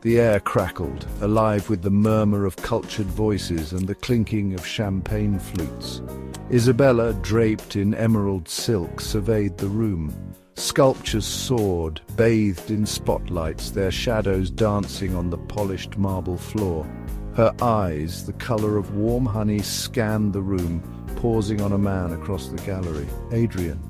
The air crackled, alive with the murmur of cultured voices and the clinking of champagne flutes. Isabella, draped in emerald silk, surveyed the room. Sculptures soared, bathed in spotlights, their shadows dancing on the polished marble floor. Her eyes, the color of warm honey, scanned the room, pausing on a man across the gallery, Adrian.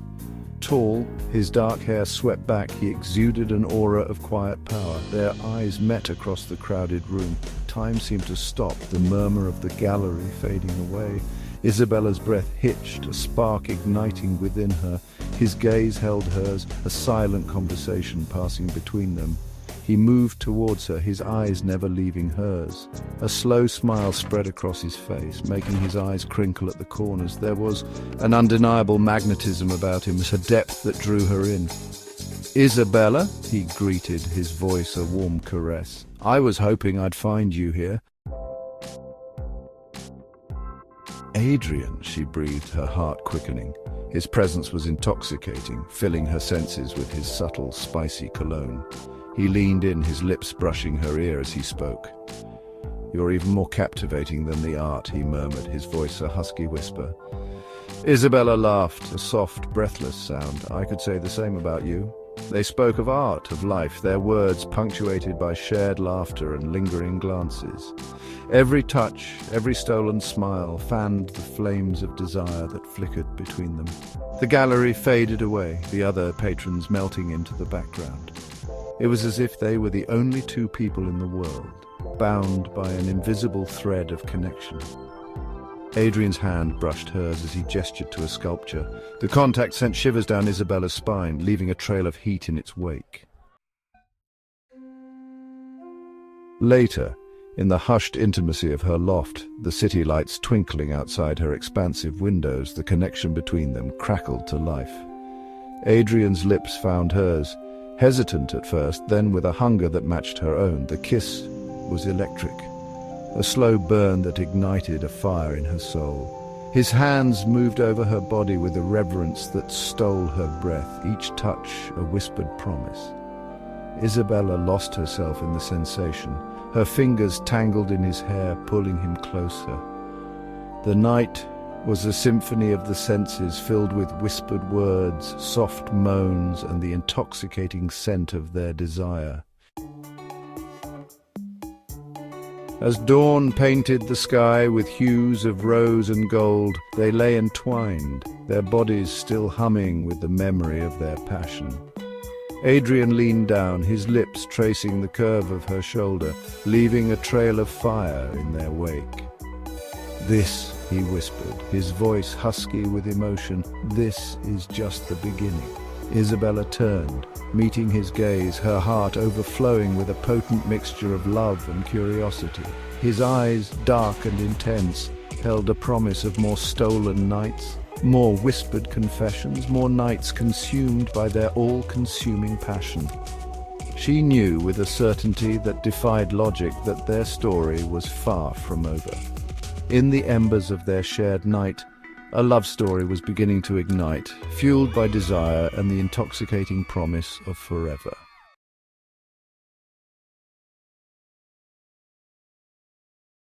Tall, his dark hair swept back, he exuded an aura of quiet power. Their eyes met across the crowded room. Time seemed to stop, the murmur of the gallery fading away. Isabella's breath hitched, a spark igniting within her. His gaze held hers, a silent conversation passing between them. He moved towards her, his eyes never leaving hers. A slow smile spread across his face, making his eyes crinkle at the corners. There was an undeniable magnetism about him, a depth that drew her in. "Isabella," he greeted, his voice a warm caress. "I was hoping I'd find you here." "Adrian," she breathed, her heart quickening. His presence was intoxicating, filling her senses with his subtle, spicy cologne. He leaned in, his lips brushing her ear as he spoke. "You're even more captivating than the art," he murmured, his voice a husky whisper. Isabella laughed, a soft, breathless sound. "I could say the same about you." They spoke of art, of life, their words punctuated by shared laughter and lingering glances. Every touch, every stolen smile fanned the flames of desire that flickered between them. The gallery faded away, the other patrons melting into the background. It was as if they were the only two people in the world, bound by an invisible thread of connection. Adrian's hand brushed hers as he gestured to a sculpture. The contact sent shivers down Isabella's spine, leaving a trail of heat in its wake. Later, in the hushed intimacy of her loft, the city lights twinkling outside her expansive windows, the connection between them crackled to life. Adrian's lips found hers, hesitant at first, then with a hunger that matched her own. The kiss was electric, a slow burn that ignited a fire in her soul. His hands moved over her body with a reverence that stole her breath, each touch a whispered promise. Isabella lost herself in the sensation, her fingers tangled in his hair, pulling him closer. The night was a symphony of the senses, filled with whispered words, soft moans, and the intoxicating scent of their desire. As dawn painted the sky with hues of rose and gold, they lay entwined, their bodies still humming with the memory of their passion. Adrian leaned down, his lips tracing the curve of her shoulder, leaving a trail of fire in their wake. "This," he whispered, his voice husky with emotion, "this is just the beginning." Isabella turned, meeting his gaze, her heart overflowing with a potent mixture of love and curiosity. His eyes, dark and intense, held a promise of more stolen nights, more whispered confessions, more nights consumed by their all-consuming passion. She knew with a certainty that defied logic that their story was far from over. In the embers of their shared night, a love story was beginning to ignite, fueled by desire and the intoxicating promise of forever.